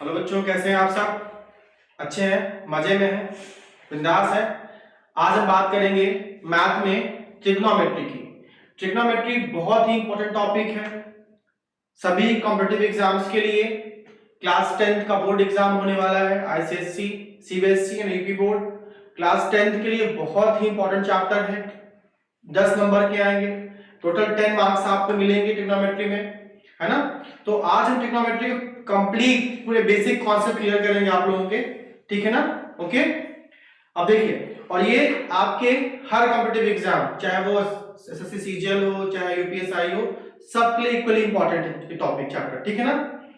Hello बच्चों, कैसे हैं आप सब? अच्छे हैं, मजे में हैं, बिंदास हैं। आज हम बात करेंगे मैथ में ट्रिग्नोमेट्री की। ट्रिग्नोमेट्री बहुत ही इंपॉर्टेंट टॉपिक है सभी कॉम्पिटिटिव एग्जाम्स के लिए। क्लास 10th का बोर्ड एग्जाम होने वाला है, ICSC, CBSE and UP board. Class 10th के लिए बहुत ही इंपॉर्टेंट चैप्टर है, 10 नंबर के आएंगे, टोटल 10 मार्क्स आपको मिलेंगे ट्रिग्नोमेट्री में, है ना। तो आज हम ट्रिग्नोमेट्री कंप्लीट पूरे बेसिक कॉन्सेप्ट क्लियर करेंगे आप लोगों के, ठीक है ना। ओके, अब देखिए, और ये आपके हर कॉम्पिटिटिव एग्जाम, चाहे वो एसएससी सीजीएल हो, चाहे यूपीएसआई हो, सबके लिए इक्वली इंपॉर्टेंट टॉपिक चैप्टर, ठीक है ना।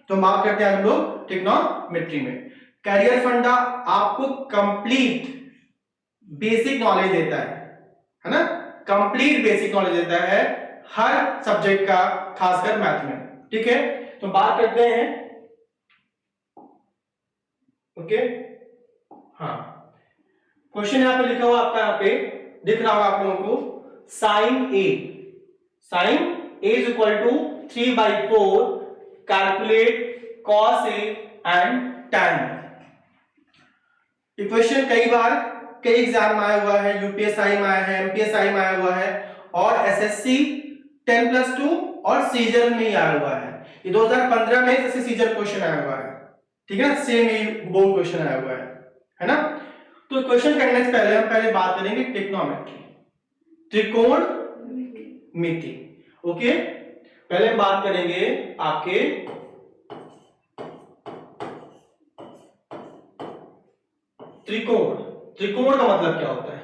तो बात करते हैं हम लोग ट्रिग्नोमेट्री में। कैरियर फंडा आपको कंप्लीट बेसिक नॉलेज देता है ना, कंप्लीट बेसिक नॉलेज देता है हर सब्जेक्ट का, खासकर मैथ में, ठीक है। तो बात करते हैं, ओके। हाँ, क्वेश्चन यहाँ पे लिखा हुआ आपका, यहाँ पे दिख रहा होगा आप लोगों को, sine A is equal to 3/4, calculate cos A and tan। ये क्वेश्चन कई बार कई एग्जाम में आया हुआ है, यूपीएसआई में आया है, एमपीएसआई में आया हुआ है, और एसएससी 10+2 और सीजन में ही आया हुआ है। ये 2015 में एसएससी सीजन क्वेश्चन आया हुआ है, ठीक है ना, सेम ही वो क्वेश्चन आया हुआ है ना। तो क्वेश्चन करने से पहले हम बात करेंगे ट्रिग्नोमेट्री, त्रिकोणमिति। ओके, पहले हम बात करेंगे आपके त्रिकोण। त्रिकोण का मतलब क्या होता है?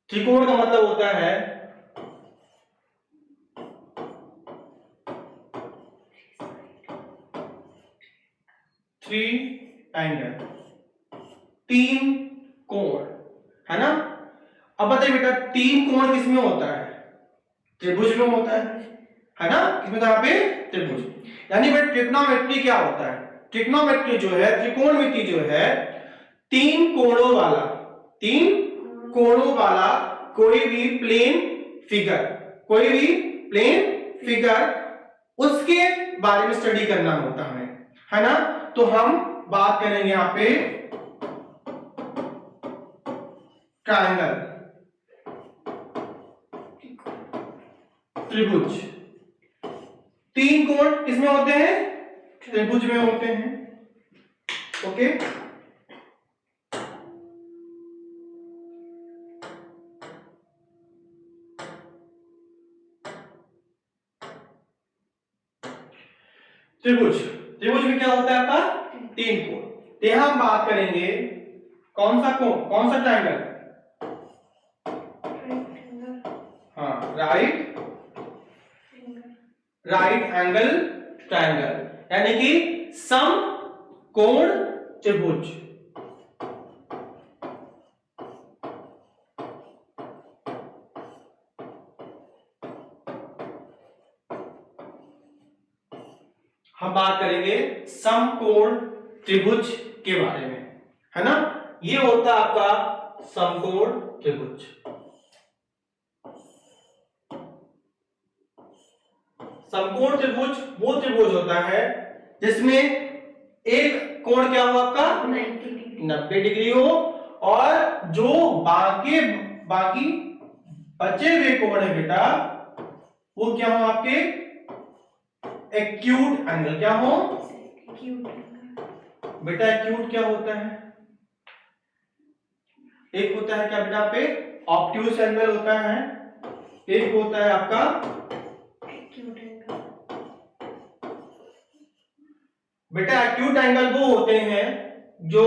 त्रिकोण का मतलब होता है थ्री एंगल, तीन कोण, है ना। अब बताइए बेटा, तीन कोण किसमें होता है? त्रिभुज में होता है ना, किसमें था यहाँ पे? त्रिभुज। यानी बेटा ट्रिग्नोमेट्री क्या होता है? ट्रिग्नोमेट्री जो है, त्रिकोणमिति जो है, तीन कोणों वाला कोई भी प्लेन फिगर, उसके बारे में स्टडी करना होता है ना। तो हम बात करेंगे यहां पे ट्रायंगल, त्रिभुज। तीन कोण किसमें होते हैं? त्रिभुज में होते हैं। ओके, त्रिभुज में क्या होता है आपका? तीन कोण। तो यहां हम बात करेंगे कौन सा कोण, कौन सा ट्रायंगल? हाँ, राइट एंगल ट्रायंगल, यानी कि समकोण त्रिभुज। हम बात करेंगे समकोण त्रिभुज के बारे में, है ना। ये होता है आपका समकोण त्रिभुज। समकोण त्रिभुज वो त्रिभुज होता है जिसमें एक कोण क्या हो आपका? 90 डिग्री हो, और जो बाकी बचे हुए कोण है बेटा, वो क्या हो आपके? Acute angle. क्या हो बेटा? एक्यूट क्या होता है? एक होता है क्या बेटा पे ऑब्ट्यूज एंगल होता है, एक होता है आपका एक्यूट एंगल। बेटा एक्यूट एंगल वो होते हैं जो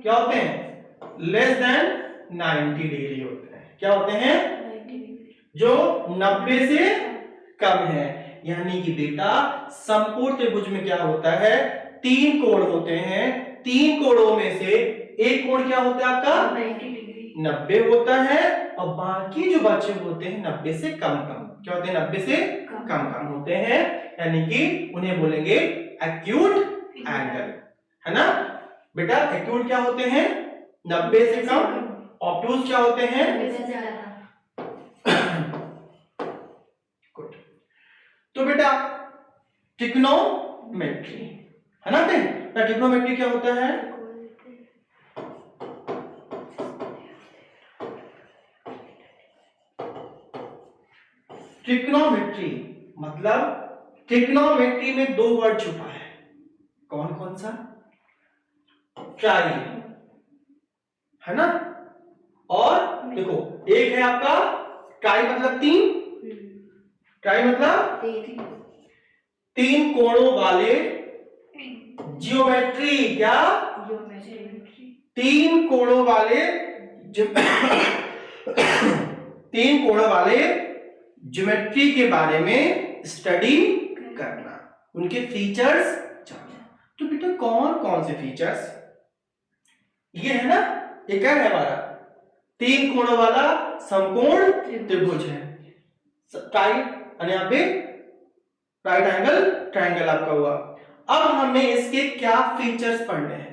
क्या होते हैं? लेस देन 90 डिग्री होते हैं। क्या होते हैं? 90 डिग्री, जो 90 से कम है। यानी कि बेटा समकोण त्रिभुज में क्या होता है? तीन कोण होते हैं, तीन कोणों में से एक कोण क्या होता है आपका? 90 होता है, और बाकी जो बचे होते हैं 90 से कम। क्या होते हैं? 90 से कम होते हैं, यानी कि उन्हें बोलेंगे एक्यूट एंगल, है ना। बेटा एक्यूट क्या होते हैं? 90 से कम। ऑब्ट्यूज क्या होते हैं? 90 से ज्यादा। गुड। तो बेटा ट्रिग्नोमेट्री है ना बेटे? ट्रिग्नोमेट्री क्या होता है? ट्रिग्नोमेट्री मतलब ट्रिग्नोमेट्री में दो वर्ड छुपा है। कौन कौन सा? ट्राई, है ना? और देखो एक है आपका ट्राई मतलब तीन, ट्राई मतलब तीन कोणों वाले जियोमेट्री। क्या? तीन कोणों वाले तीन कोणों वाले ज्योमेट्री के बारे में स्टडी करना, उनके फीचर्स जानना। तो बेटा कौन कौन से फीचर्स? ये है ना, ये क्या है हमारा? तीन कोणों वाला समकोण त्रिभुज है। टाइट यहाँ पे राइट एंगल ट्रायंगल आपका हुआ। अब हमें इसके क्या फीचर्स पढ़ने हैं?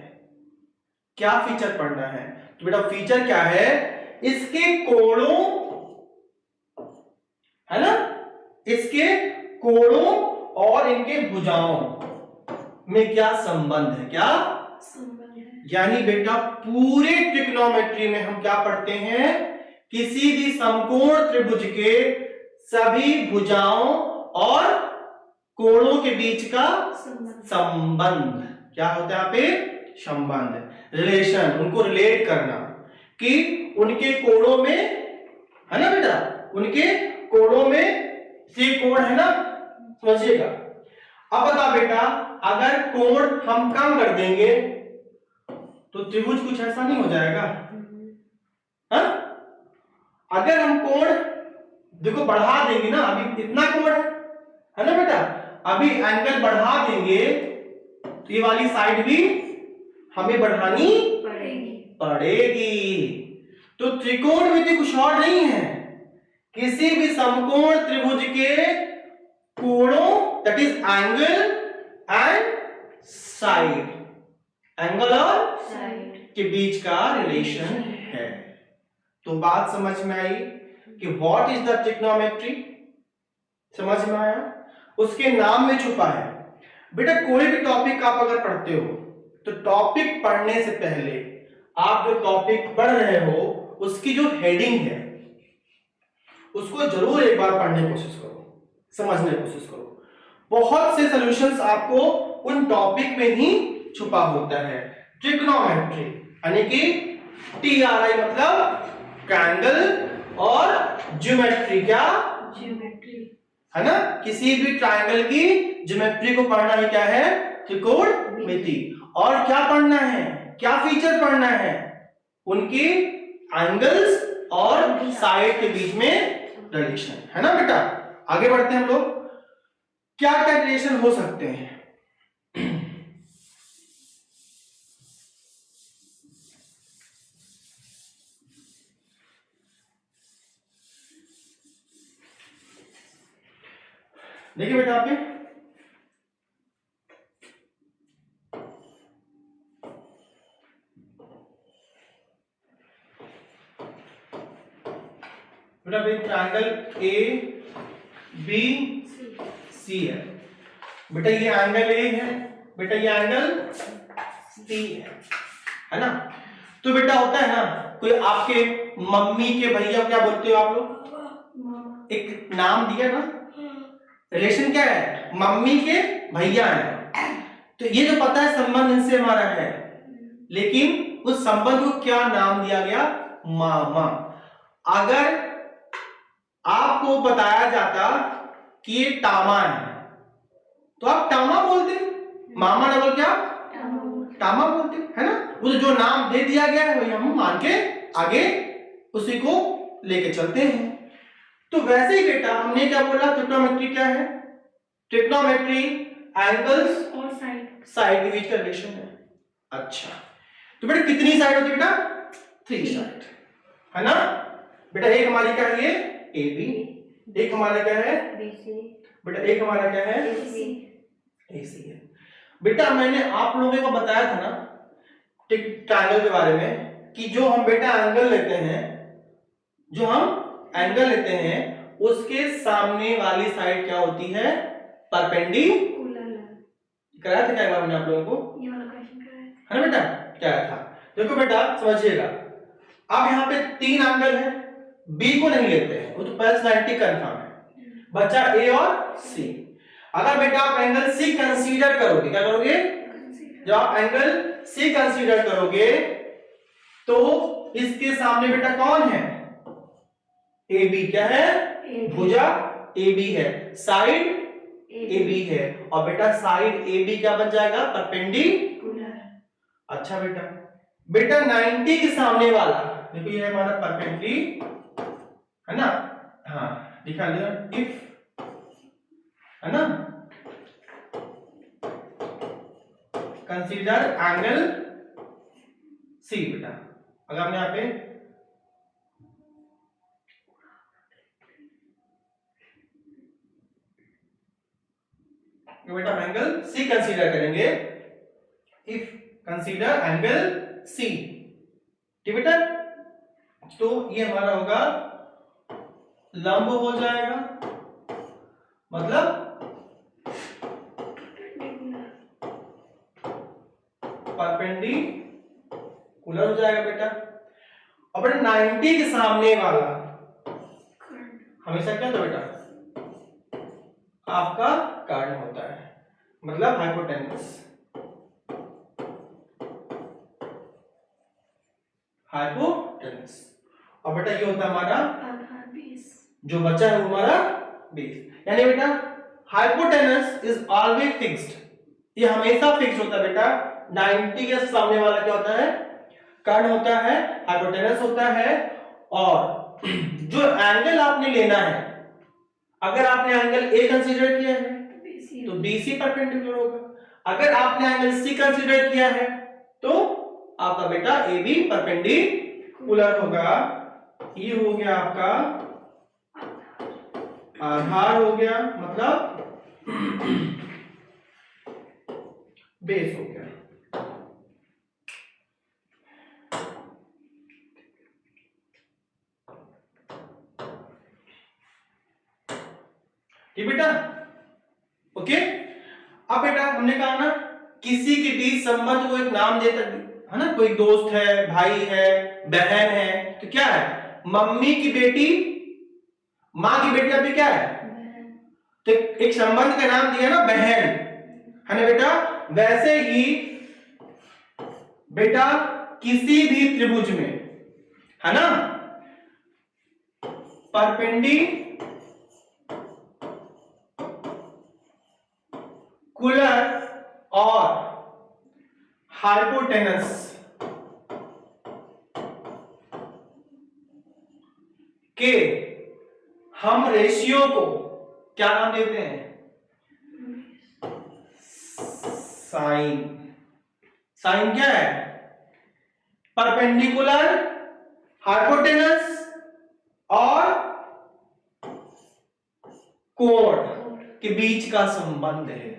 क्या फीचर पढ़ना है? तो बेटा फीचर क्या है? इसके कोणों, है ना, इसके कोणों और इनके भुजाओं में क्या संबंध है? क्या संबंध है? यानी बेटा पूरे ट्रिग्नोमेट्री में हम क्या पढ़ते हैं? किसी भी समकोण त्रिभुज के सभी भुजाओं और कोणों के बीच का संबंध क्या होता है? यहाँ पे संबंध, रिलेशन, उनको रिलेट करना कि उनके कोणों में, है ना बेटा, उनके कोणों में से कोण है ना, समझिएगा। अब बता बेटा, अगर कोण हम कम कर देंगे तो त्रिभुज कुछ ऐसा नहीं हो जाएगा? हाँ? अगर हम कोण देखो बढ़ा देंगे ना, अभी इतना कोण है ना बेटा, अभी एंगल बढ़ा देंगे तो ये वाली साइड भी हमें बढ़ानी पड़ेगी। तो त्रिकोणमिति कुछ और नहीं है, किसी भी समकोण त्रिभुज के कोणों, that is angle and side, angle और साइड के बीच का रिलेशन है। तो बात समझ में आई कि व्हाट इज द ट्रिग्नोमेट्री? समझ में आया? उसके नाम में छुपा है। बेटा कोई भी टॉपिक आप अगर पढ़ते हो तो टॉपिक पढ़ने से पहले आप जो टॉपिक पढ़ रहे हो उसकी जो हेडिंग है उसको जरूर एक बार पढ़ने की कोशिश करो, समझने की कोशिश करो। बहुत से सॉल्यूशंस आपको उन टॉपिक में ही छुपा होता है। ट्रिग्नोमेट्री यानी कि TRI मतलब ट्रायंगल और ज्योमेट्री, क्या? ज्योमेट्री, है ना? किसी भी ट्रायंगल की ज्योमेट्री को पढ़ना ही क्या है? त्रिकोणमिति। और क्या पढ़ना है? क्या फीचर पढ़ना है? उनकी एंगल्स और साइड के बीच में रिलेशन, है ना बेटा? आगे बढ़ते हैं हम लोग। क्या क्या रिलेशन हो सकते हैं? देखिए बेटा, आप बेटा ट्रायंगल ABC है बेटा, ये एंगल A है बेटा, ये एंगल C है ना? तो बेटा होता है ना, कोई आपके मम्मी के भैया क्या बोलते हो आप लोग? एक नाम दिया ना, रिलेशन क्या है? मम्मी के भैया है, तो ये तो पता है संबंध इनसे हमारा है, लेकिन उस संबंध को क्या नाम दिया गया? मामा। अगर आपको बताया जाता कि ये टामा है तो आप टामा बोलते, मामा डबल क्या? टामा बोलते, है ना? वो जो नाम दे दिया गया है वही हम मान के आगे उसी को लेके चलते हैं। तो वैसे ही बेटा हमने क्या बोला? ट्रिग्नोमेट्री क्या है? ट्रिग्नोमेट्री एंगल्स और साइड के बीच का रिलेशन है। अच्छा, तो बेटा कितनी साइड होती है बेटा? 3 साइड, है ना बेटा? एक हमारी क्या है? ये AB, एक हमारा क्या है? BC, बेटा एक हमारा क्या है? AC है। बेटा मैंने आप लोगों को बताया था ना ट्रायंगल के बारे में कि जो हम बेटा एंगल लेते हैं, जो हम एंगल लेते हैं उसके सामने वाली साइड क्या होती है? परपेंडिकुलर, कराया था क्या एक बार मैंने आप लोगों को, ये वाला क्वेश्चन कराया था, है ना बेटा, क्या था? देखो बेटा समझिएगा, अब यहाँ पे 3 एंगल है, बी को नहीं लेते हैं, वो तो पर्सनैलिटी कंफर्म है, बचा ए और सी। अगर बेटा आप एंगल सी कंसीडर करोगे, क्या करोगे, जब आप एंगल सी कंसीडर करोगे तो इसके सामने बेटा कौन है, ए बी, क्या है, भुजा ए बी है, साइड ए बी है, और बेटा साइड ए बी क्या बन जाएगा, परपेंडिकुलर। अच्छा बेटा, बेटा 90 के सामने वाला, देखो ये हमारा परपेंडिकुलर है ना, हाँ दिखा लिया, इफ, है ना, कंसीडर एंगल सी बेटा, अगर हमने यहाँ पे बेटा एंगल सी कंसीडर करेंगे, इफ कंसीडर एंगल सी, ठीक बेटा, तो ये हमारा होगा लंब हो जाएगा, मतलब परपेंडिकुलर हो जाएगा बेटा। और बेटा 90 के सामने वाला हमेशा क्या होता है बेटा, आपका कर्ण होता है, मतलब हाइपोटेनस, हाइपोटेनस। और बेटा ये होता है हमारा आधार बेस, जो बचा है वो हमारा बेस, यानी बेटा हाइपोटेनस इज ऑलवेज फिक्स्ड, ये हमेशा फिक्स होता है बेटा। 90 के सामने वाला क्या होता है, कर्ण होता है, हाइपोटेनस होता है, और जो एंगल आपने लेना है, अगर आपने एंगल ए कंसीडर किया है तो बीसी परपेंडिकुलर होगा, अगर आपने एंगल सी कंसीडर किया है तो आपका बेटा ए बी परपेंडिकुलर होगा। ये हो गया आपका आधार, हो गया मतलब बेस हो गया। ठीक बेटा, ओके। अब बेटा हमने कहा ना, किसी के बीच संबंध को एक नाम देता है ना, कोई दोस्त है, भाई है, बहन है, तो क्या है, मम्मी की बेटी, माँ की बेटी, अभी क्या है, तो एक संबंध का नाम दिया ना बहन, है ना बेटा। वैसे ही बेटा किसी भी त्रिभुज में, है ना, परपेंडिकुलर और हाइपोटेनस के हम रेशियो को क्या नाम देते हैं, साइन। साइन क्या है, परपेंडिकुलर, हाइपोटेनस और कोण के बीच का संबंध है।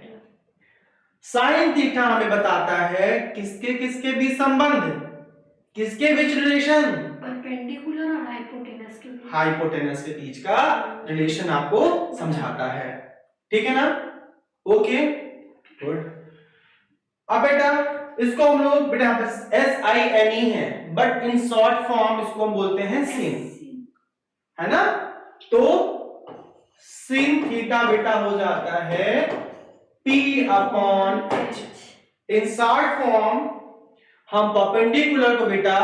साइन थीटा हमें बताता है किसके किसके बीच संबंध, किसके बीच रिलेशन, परपेंडिकुलर और हाइपोटेनस के बीच, हाइपोटेनस के बीच का रिलेशन आपको समझाता है, ठीक है ना, ओके गुड। अब बेटा इसको हम लोग बेटा यहाँ पे SINE है, बट इन शॉर्ट फॉर्म इसको हम बोलते हैं सिन, है ना। तो सिन थीटा बेटा हो जाता है P/H। इन शॉर्ट फॉर्म हम परपेंडिकुलर को बेटा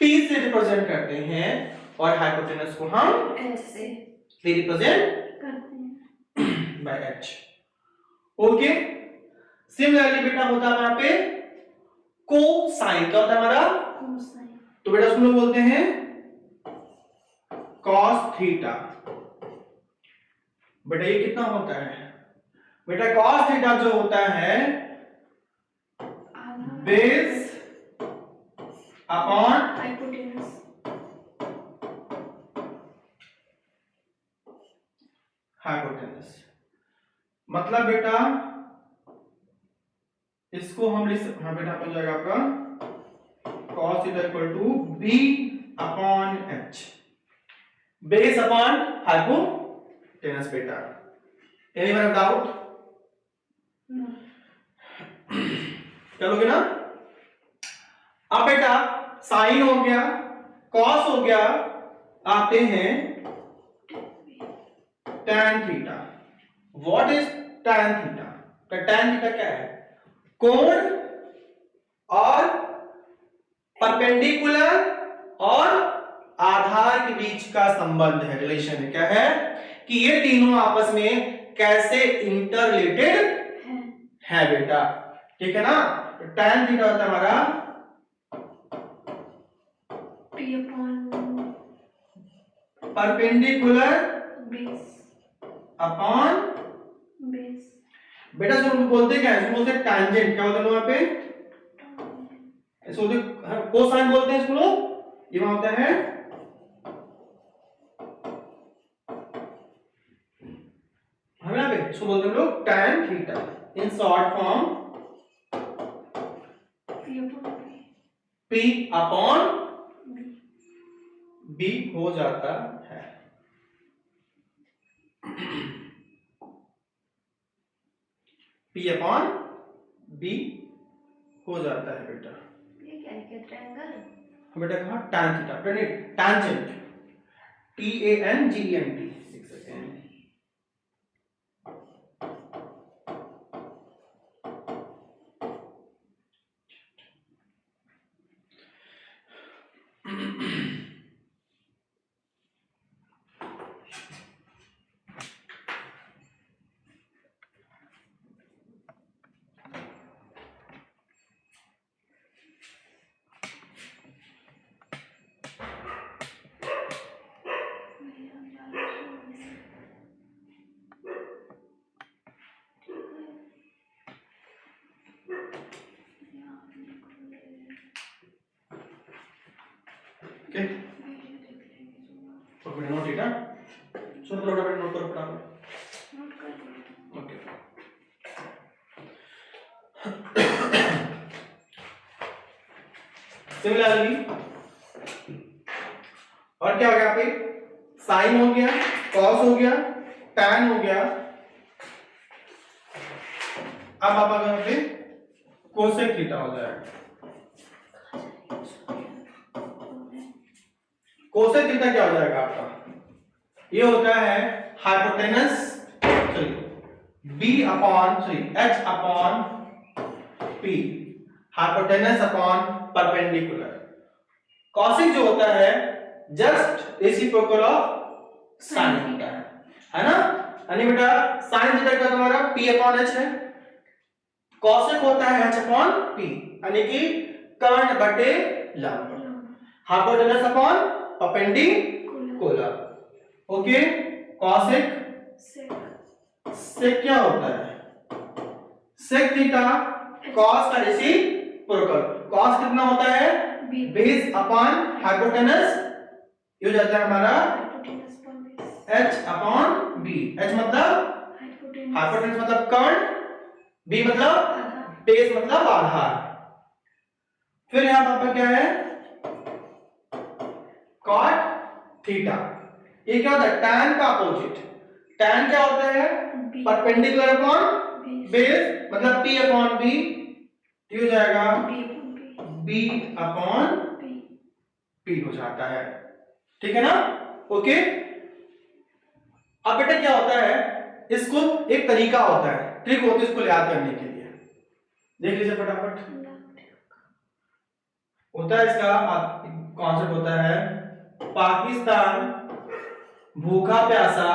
P से रिप्रेजेंट करते हैं और हाइपोटेनस को हम H से रिप्रेजेंट करते हैं बाय H, ओके। सिमिलरली बेटा होता है यहाँ पे कोसाइन, क्या होता है हमारा, कोसाइन, तो बेटा उसको लोग बोलते हैं cos थीटा। बेटा ये कितना होता है, बेटा cos थीटा जो होता है बेस अपॉन हाइपोटेनस, हाइपोटेनस, मतलब बेटा इसको हम लिख सकते हैं, बेटा हो जाएगा आपका cos theta equal to B upon H, base upon hypotenuse बेटा। एनीवन डाउट, चलोगे ना। अब बेटा साइन हो गया, कॉस हो गया, आते हैं tan theta. What is tan theta? तो tan थीटा क्या है? कोण और परपेंडिकुलर और आधार के बीच का संबंध है, रिलेशन है। क्या है कि ये तीनों आपस में कैसे इंटररिलेटेड है बेटा, ठीक है ना। तो tan थीटा होता है हमारा P upon perpendicular base upon base बेटा इसको बोलते क्या है? इसको बोलते हैं टैंजेंट। क्या होता है वहां पे? इसको बोलते कोसाइन बोलते हैं इसको लोग। ये वहां होता है हम यहाँ पे इसको बोलते हैं लोग tan theta. In short form P P upon upon B B हो जाता है। P अपॉन B हो जाता है बेटा। ये क्या है? क्या ट्रायंगल? हम बेटा कहा tan थीटा, टैंजेंट, TANGENT लिख सकते हैं। ओके तो नोट थीटा सुन लो बेटा, नोट करो फटाफट। नोट कर लो। ओके सिमिलरली और क्या हो गया पे? साइन हो गया, कॉस हो गया, tan हो गया। अब आप अगर पे कोसेक थीटा हो जाएगा। कोसेक थीटा क्या हो जाएगा आपका? ये होता है hypotenuse sorry b upon sorry h upon p, hypotenuse upon perpendicular. Cosec जो होता है just reciprocal of sine theta है ना। यानी बेटा साइन थीटा का तुम्हारा p अपॉन h है, कॉसिक होता है h अपॉन p, यानी कि कर्ण बटे लंब, hypotenuse upon perpendicular. Okay cosec sec क्या होता है? सेक थीटा कॉस का रेसिप्रोकल। कॉस कितना होता है? बेस अपॉन हाइपोटेनस, ये हो जाता है हमारा h अपॉन b। h मतलब हाइपोटेनस मतलब कर्ण, b मतलब बेस मतलब आधार। फिर यहां पापा क्या है? Cot theta. ये क्या होता है? tan का अपोजिट। tan क्या होता है? परपेंडिकुलर अपॉन बेस मतलब p अपॉन b, ये हो जाएगा b अपॉन p हो जाता है, ठीक है ना। ओके अब बेटा क्या होता है? इसको एक तरीका होता है, ट्रिक होती है इसको याद करने के लिए। देख लीजिए फटाफट। होता है इसका कॉन्सेप्ट होता है पाकिस्तान भूखा प्यासा,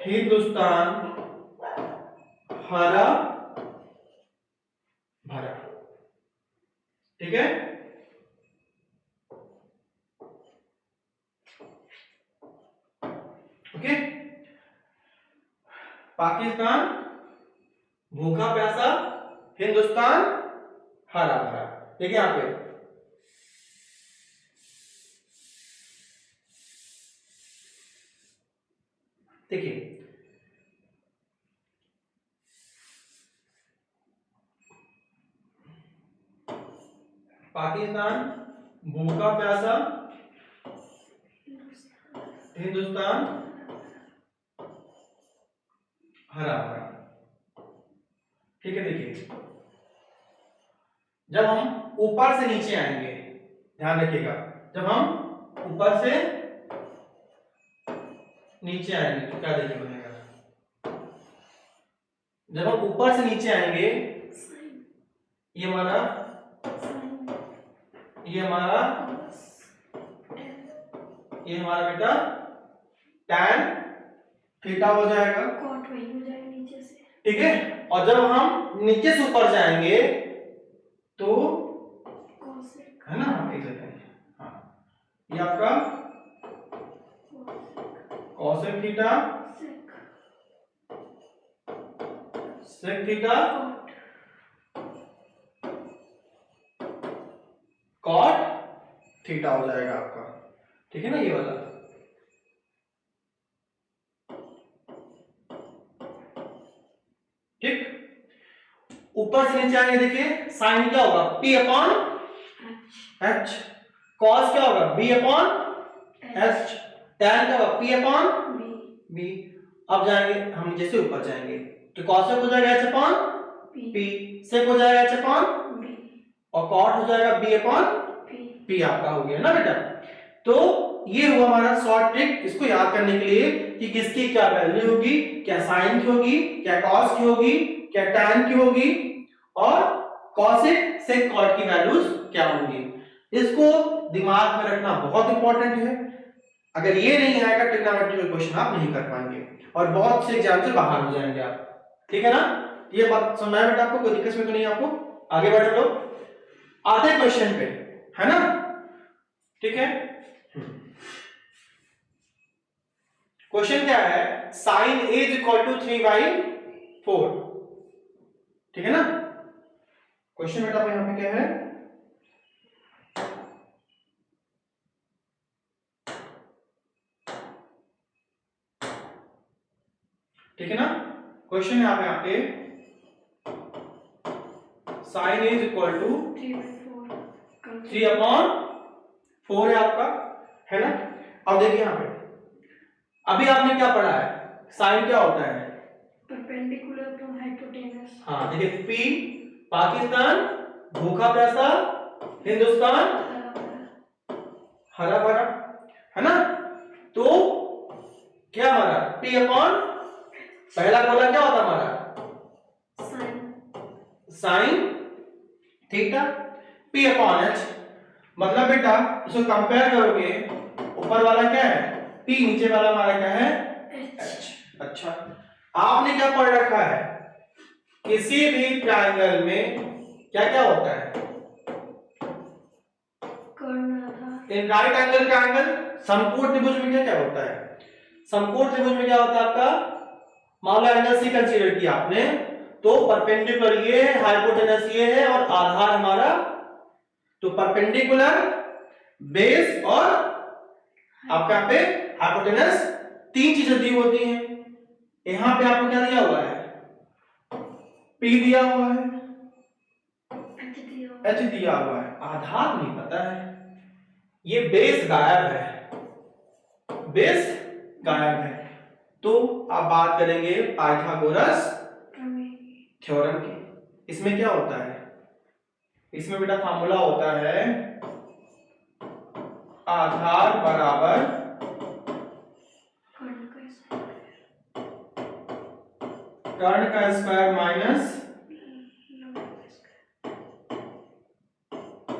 हिंदुस्तान हरा भरा, ठीक है। ओके पाकिस्तान भूखा प्यासा, हिंदुस्तान हरा भरा, ठीक है। यहां पे देखिए पाकिस्तान भूखा प्यासा, हिंदुस्तान हरा भरा, ठीक है। देखिए जब हम ऊपर से नीचे आएंगे, ध्यान रखिएगा, जब हम ऊपर से नीचे आएंगे तो क्या देखिए बनेगा, जब हम ऊपर से नीचे आएंगे ये हमारा बेटा tan थीटा हो जाएगा, कॉट वही हो जाएगा नीचे से, ठीक है। और जब हम नीचे से ऊपर जाएंगे तो कोसेक, है ना, एक सेकंड, हाँ, ये आपका cosec theta, sec theta, cot theta हो जाएगा आपका, ठीक है ना, ये वाला। ठीक, ऊपर से नीचे आएंगे, देखिए साइन क्या होगा, P अपॉन H, कॉस क्या होगा, B अपॉन H, tan क्या होगा, P अपॉन B। अब जाएंगे हम नीचे से ऊपर जाएंगे तो कॉसेक हो जाएगा H अपॉन P, सेक हो जाएगा H अपॉन B, और कॉट हो जाएगा B अपॉन P आपका हो गया ना बेटा। तो ये हुआ हमारा शॉर्ट ट्रिक, इसको याद करने के लिए कि किसकी क्या वैल्यू होगी, क्या साइन की होगी, क्या कॉस की होगी, क्या tan की होगी, और कॉसेक सेक कॉट की वैल्यूज क्या होंगी। इसको दिमाग में रखना बहुत इंपॉर्टेंट है, अगर ये नहीं आएगा ट्रिग्नोमेट्री क्वेश्चन आप नहीं कर पाएंगे और बहुत से एग्जाम से बाहर हो जाएंगे आप, ठीक है ना। ये बात समझ में बेटा आपको, कोई दिक्कत में तो नहीं आपको, आगे बढ़े लोग आधे क्वेश्चन पे, है ना, ठीक है। क्वेश्चन क्या है, sine a is equal to 3/4, ठीक है ना। क्वेश्चन बेटा यहां पे क्या है, ठीक है ना। क्वेश्चन है यहाँ पे साइन इज इक्वल टू 3/4 है आपका, है ना। अब देखिए यहाँ पे अभी आपने क्या पढ़ा है, साइन क्या होता है, परपेंडिकुलर टू हाइपोटेनस। हाँ देखिए, P पाकिस्तान, भूखा प्यासा, हिंदुस्तान हरा भरा, है ना। तो क्या हमारा P अपॉन पहला कॉलम क्या होता हमारा sine theta, P upon H, मतलब बेटा इसको कंपेयर करोगे, ऊपर वाला क्या है P, नीचे वाला हमारा क्या है H। अच्छा, आपने क्या पढ़ रखा है, किसी भी ट्रायंगल में क्या क्या होता है, इन राइट एंगल ट्रायंगल, समकोण त्रिभुज में क्या क्या होता है, समकोण त्रिभुज में क्या होता है आपका, मान लो एंगल सी कंसीडर किया आपने, तो परपेंडिकुलर ये है, हाइपोटेनस ये है, और आधार हमारा, तो परपेंडिकुलर, बेस और आपका पे हाइपोटेनस, तीन चीजें दी होती हैं। यहां पे आपको क्या दिया हुआ है, P दिया हुआ है, H दिया हुआ है, आधार नहीं पता है, ये बेस गायब है, बेस गायब है। तो आप बात करेंगे पाइथागोरस थ्योरम की, इसमें क्या होता है, इसमें बेटा फार्मूला होता है आधार बराबर कर्ण का स्क्वायर माइनस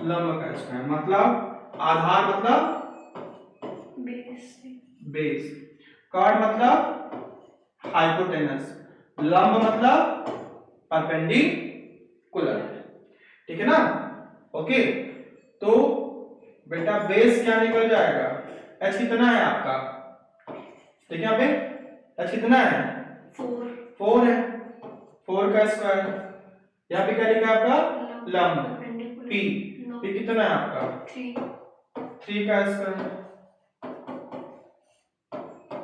लंब का स्क्वायर, मतलब आधार मतलब बेस, कर्ण मतलब हाइपोटेनस, लंब मतलब परपेंडिकुलर, ठीक है ना। ओके, तो बेटा बेस क्या निकल जाएगा, H कितना है आपका, देखिए यहाँ पे H कितना है 4 है, 4 का स्क्वायर, यहाँ पे क्या लिखा है आपका लंब, P कितना है आपका 3 का स्क्वायर,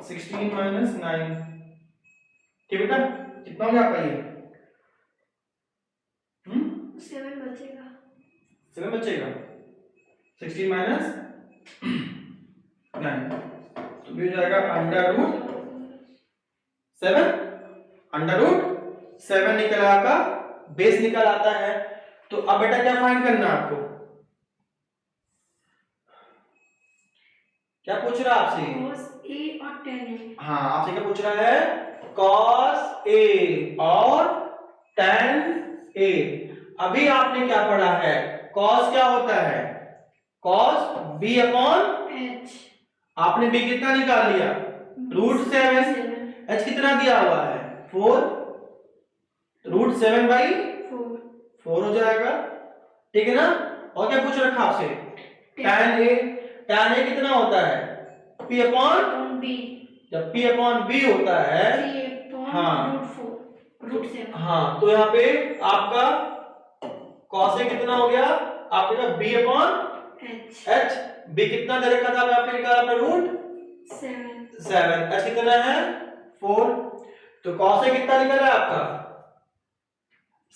16 माइनस 9, ठीक बेटा, कितना हो गया आपका ये 7 बचेगा, 16 माइनस 9, तो भी हो जाएगा √7 निकल आपका बेस निकल आता है। तो अब बेटा क्या फाइंड करना है आपको? क्या पूछ रहा है आपसे? cos A और tan A। हाँ, आपसे क्या पूछ रहा है? cos A और tan A। अभी आपने क्या पढ़ा है? cos क्या होता है? cos b upon H। आपने b कितना निकाल लिया? √7। h कितना दिया हुआ है? 4। √7/4 हो जाएगा, ठीक है ना? और क्या पूछ रखा आपसे? tan A कितना होता है? p upon B। जब p अपॉन b होता है, 3 हाँ √7। हाँ, तो यहाँ पे आपका cos A कितना हो गया? आपके पास b अपॉन h। b कितना दे रखा था आपने निकाला? आपने √7। h कितना है? 4। तो cos A कितना निकला है आपका?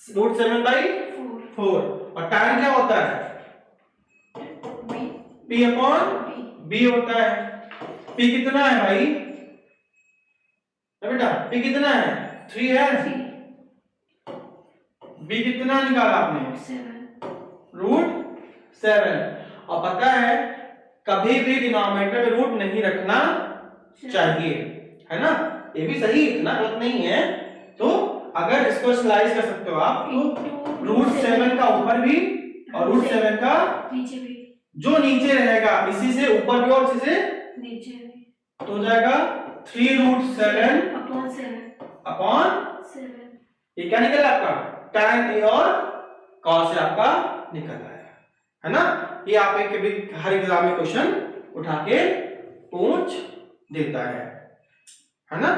√7/4। और tan क्या होता है? p अपॉन b होता है। p कितना है भाई? बेटा p कितना है? 3 है। b कितना निकाला आपने? √7। और पता है कभी भी डिनोमिनेटर में रूट नहीं रखना चाहिए, है ना? ये भी सही, इतना गलत नहीं है। तो अगर इसको स्लाइस कर सकते हो आप, तो √7 का ऊपर भी और √7 का नीचे भी, जो नीचे रहेगा इसी से ऊपर भी और इसी से नीचे भी, तो हो जाएगा 3√7 अपॉन 7। ये क्या निकला आपका? tan A और cos A आपका निकल आया, है ना? ये आप एक भी हर एग्जाम में क्वेश्चन उठा के पूछ देता है ना?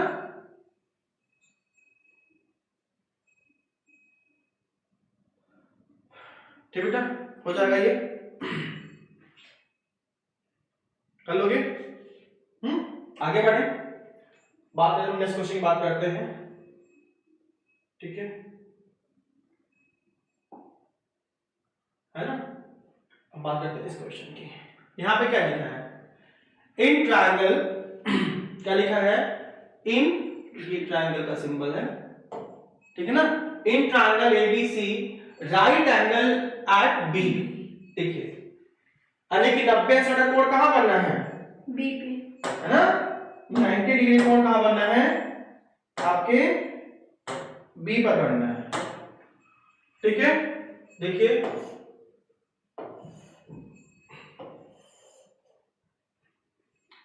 ठीक बेटा, हो जाएगा ये, कर लोगे? आगे बढ़े, बात करें, नेक्स्ट क्वेश्चन की बात करते हैं, ठीक है ना? अब बात करते हैं इस क्वेश्चन की। यहां पे क्या लिखा है? इन ट्रायंगल क्या लिखा है? इन, ये ट्रायंगल का सिंबल है, ठीक है ना? In triangle ABC right angle at B, ठीक है, यानी कि 90 का कोण कहां बनना है? बी पे, है ना? 90 डिग्री कोण कहां बनना है? आपके बी पर बनना है, ठीक है? देखिए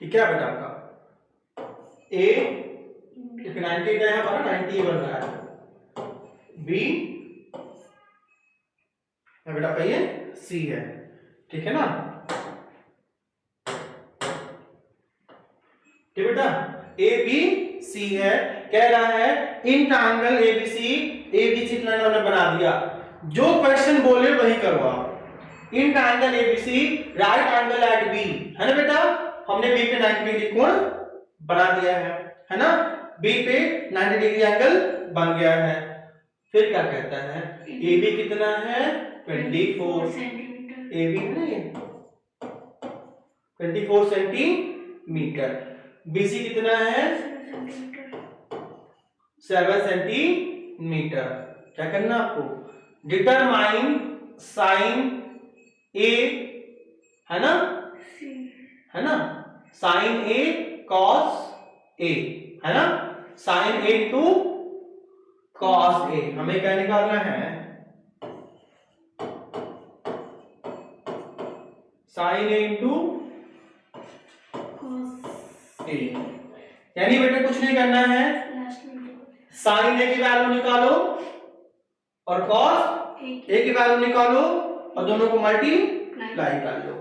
ये क्या बेटा आपका ए, 90 का यहां पर 90 बन रहा है, बी है बेटा आपका ये सी है, ठीक है ना? ठीक बेटा, ए बी सी है, कह रहा है in triangle ABC, ABC triangle हमने बना दिया, जो क्वेश्चन बोले वही करो आप। In triangle ABC right angle at B, है ना बेटा? हमने बी पे 90 डिग्री कोण बना दिया है ना? बी पे 90 डिग्री एंगल बन गया है। फिर क्या कहता है? ए बी कितना है? 24 सेंटीमीटर। ए बी है ना ये 24 सेंटीमीटर। बीसी कितना है? 7 सेंटीमीटर। क्या करना आपको? डिटरमाइन साइन ए, है ना? है ना? साइन ए कॉस ए, है ना? Sign A into cos A, हमें क्या निकालना है? साइन ए इंटू ए, यानी बेटा कुछ नहीं करना है, साइन ए की वैल्यू निकालो और कॉस ए की वैल्यू निकालो और दोनों को मल्टीप्लाई कर लो,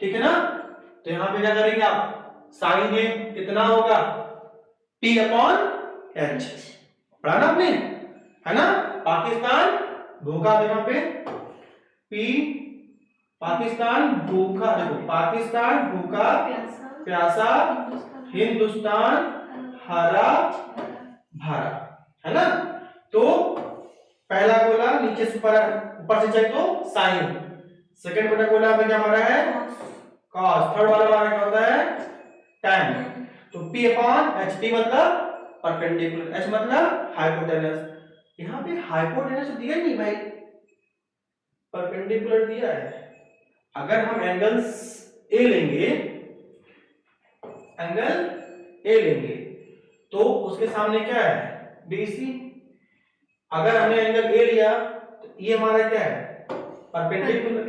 ठीक है ना? तो यहां पे क्या करेंगे आप? साइन ए कितना होगा? P अपॉन H, पढ़ा ना आपने, है ना? पाकिस्तान भूखा, यहाँ पे P पाकिस्तान भूखा, देखो पाकिस्तान भूखा प्यासा, हिंदुस्तान हरा भरा, है ना? तो पहला गोला नीचे से ऊपर से चेक तो साइन, सेकंड वाला गोला पे क्या हमारा है? कॉस, थर्ड वाला हमारा क्या होता है? tan। तो P अपॉन H, P मतलब परपेंडिकुलर, H मतलब हाइपोटेनस। यहाँ पे हाइपोटेनस दिया नहीं भाई, परपेंडिकुलर दिया है। अगर हम एंगल ए लेंगे, तो उसके सामने क्या है, BC। अगर हमने एंगल ए लिया तो ये हमारा क्या है, परपेंडिकुलर,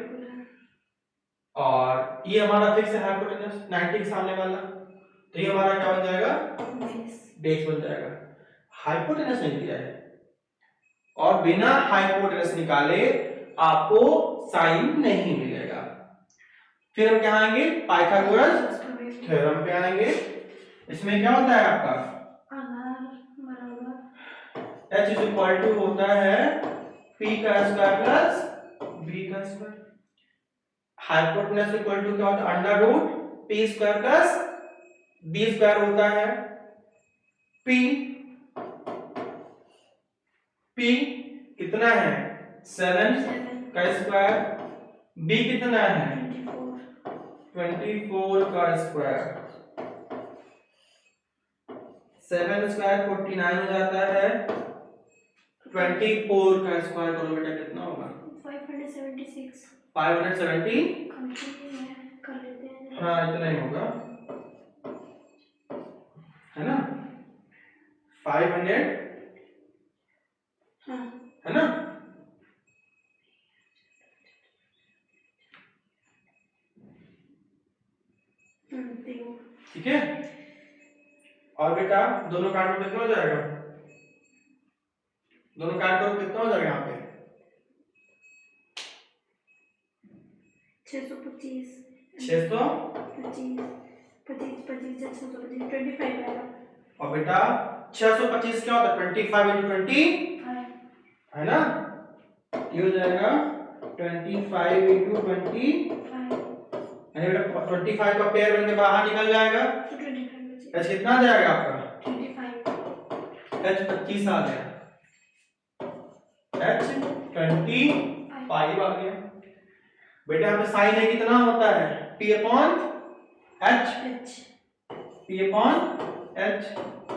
और ये हमारा फिक्स है हाइपोटेनस 90 के सामने वाला, तो ये हमारा क्या बन जाएगा, बेस बन जाएगा। हाइपोटेनस नहीं दिया है, और बिना हाइपोटेनस निकाले आपको साइन नहीं मिलेगा। फिर हम क्या आएंगे, पाइथागोरस थ्योरम पे आएंगे। इसमें क्या होता है आपका, H इज इक्वल टू होता है P का स्क्वायर प्लस B का स्क्वायर। हाइपोटेनस इक्वल टू क्या होता है, under root P square plus B square होता है। P कितना है, 7 का स्क्वायर, B कितना है, 24 का स्क्वायर, 7 स्क्वायर 49 हो जाता है, 24 का स्क्वायर करो बेटा कितना होगा, 576 570। कर लेते हैं। हाँ इतना ही होगा, है ना, 500, हाँ है ना। ठीक है, और बेटा दोनों काट करो कितना हो जाएगा, दोनों काट करो कितना हो जाएगा यहाँ पे, 625 625 25 आएगा। और बेटा 625 क्या होता है, 25 into 20 है ना, ये हो जाएगा 25 into 20, यानी बेटा 25 का पेयर बन के बाहर निकल जाएगा, H कितना आ जाएगा आपका, 25, H 25 आ गया, H 25 आ गया। बेटा यहाँ पे साइन है कितना होता है, P upon H, P upon H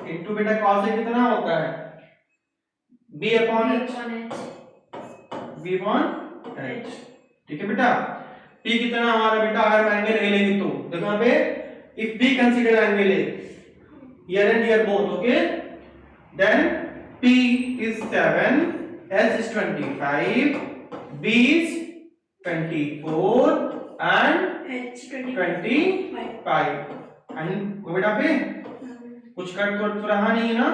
into बेटा कॉस है कितना होता है, B upon H, B upon H। ठीक है बेटा, P कितना हमारा बेटा, अगर हम एंगल ए लेंगे तो देखो यहाँ पे, if B consider angle A, here and here both, okay, then P is 7, H is 25, B is 24 and H 25 and वो बेटा पे कुछ कट तो रहा नहीं है ना,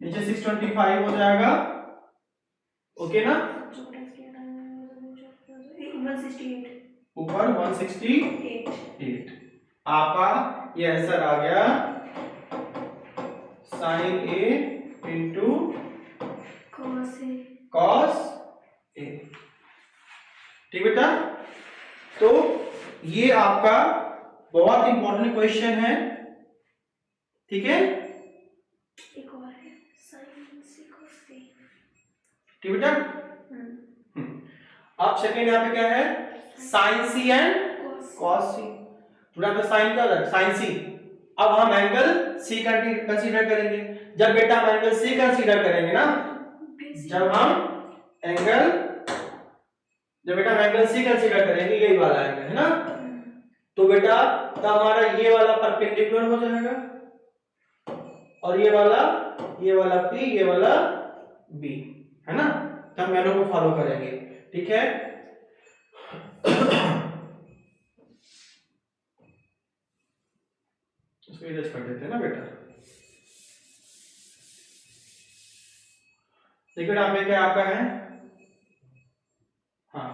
नीचे 625 हो जाएगा, ओके ना, ऊपर 168। आपका ये आंसर आ गया sign A into cos A. ठीक बेटा, तो ये आपका बहुत इंपॉर्टेंट क्वेश्चन है, ठीक है, एक और है sin c cos c। ठीक बेटा। अब सेकंड यहाँ पे क्या है, साइन सी एंड कॉस सी। थोड़ा पे साइन क्या होता है, साइन सी। अब हम एंगल सी कंसीडर करेंगे। जब बेटा हम एंगल सी कंसीडर करेंगे ना, जब बेटा हम एंगल सी कंसीडर करेंगे, यही वाला एंगल है ना, तो बेटा तब हमारा ये वाला परपेंडिकुलर हो जाएगा, और ये वाला P, ये वाला B, है ना, तब मैनों को फॉलो करेंगे। ठीक है, इसको इरेज कर देते हैं ना बेटा। देखिए यहाँ पे क्या आपका है, हाँ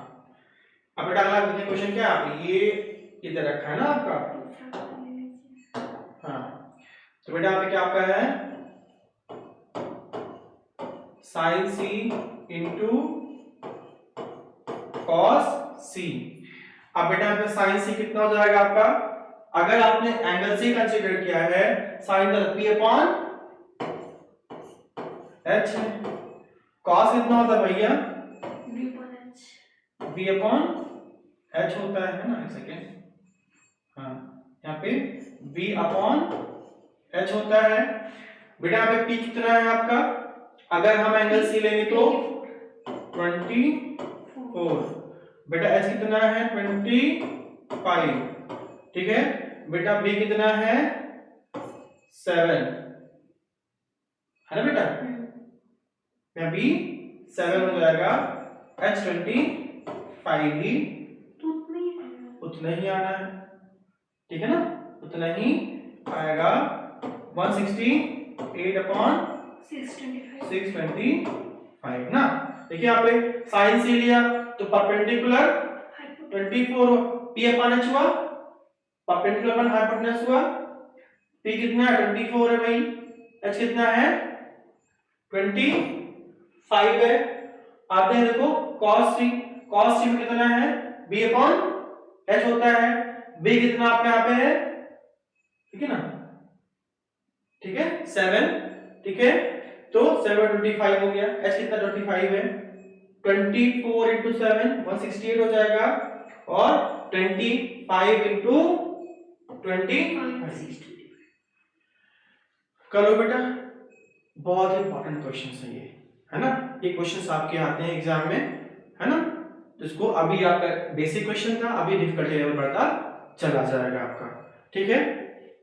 अब बेटा अगला देखिए क्वेश्चन क्या है, आप ये इधर रखा है ना आपका, हाँ तो बेटा यहाँ पे क्या आपका है, साइन सी इंटू कॉस सी। अब बेटा यहाँ पे साइन सी कितना हो जाएगा आपका, अगर आपने एंगल सी कंसीडर किया है, साइन का P अपॉन H है, कॉस कितना होता है भैया, B अपॉन H होता है ना, एक सेकेंड, हाँ यहाँ पे B अपॉन H होता है। बेटा यहाँ पे P कितना है आपका, अगर हम एंगल सी लेंगे तो 24 4। बेटा h कितना है 25, ठीक है। बेटा b कितना है 7, है ना बेटा, यहाँ b 7 हो जाएगा, h 25 ही तो उतना ही आएगा। उतना ही आना है, ठीक है ना, उतना ही आएगा। 168 अपॉन 625 ना। देखिए यहाँ पे साइन सी लिया तो परपेंडिकुलर 24 p अपॉन h हुआ, परपेंडिकुलर अपॉन हाइपोटेन्यूज हुआ। p कितना है 24 है भाई, h कितना है 25 है। आते हैं देखो cos c में कितना है b अपॉन h होता है, b कितना आपके यहाँ पे है, ठीक है ना, ठीक है 7, ठीक है। तो 7 25 हो गया, h कितना 25 है, 24 इंटू 7 168 हो जाएगा, और 25 इंटू 25 करो बेटा। बहुत इंपॉर्टेंट क्वेश्चन है ये, है ना, ये क्वेश्चन आपके आते हैं एग्जाम में, है ना। तो इसको अभी आपका बेसिक क्वेश्चन था, अभी डिफिकल्टी लेवल बढ़ता चला जाएगा आपका, ठीक है।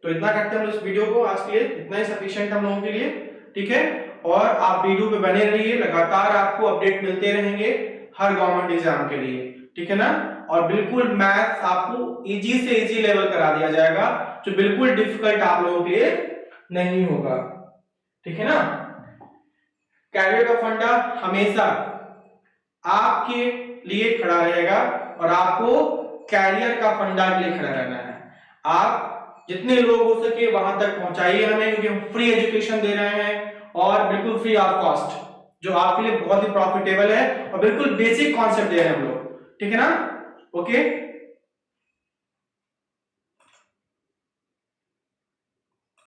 तो इतना करते हैं हम इस वीडियो को आज के लिए, इतना ही सफिशिएंट हम लोगों के लिए, ठीक है। और आप वीडियो पे बने रहिए, लगातार आपको अपडेट मिलते रहेंगे हर गवर्नमेंट एग्जाम के लिए, ठीक है ना। और बिल्कुल मैथ्स आपको इजी से इजी लेवल करा दिया जाएगा, जो बिल्कुल डिफिकल्ट आप लोगों के लिए नहीं होगा, ठीक है ना। कैरियर का फंडा हमेशा आपके लिए खड़ा रहेगा, और आपको कैरियर का फंडा के लिए खड़ा रहना है। आप जितने लोग हो सके वहां तक पहुंचाइए हमें, क्योंकि हम फ्री एजुकेशन दे रहे हैं और बिल्कुल फ्री ऑफ कॉस्ट, जो आपके लिए बहुत ही प्रॉफिटेबल है, और बिल्कुल बेसिक कॉन्सेप्ट दे रहे हैं हम लोग, ठीक है ना। ओके,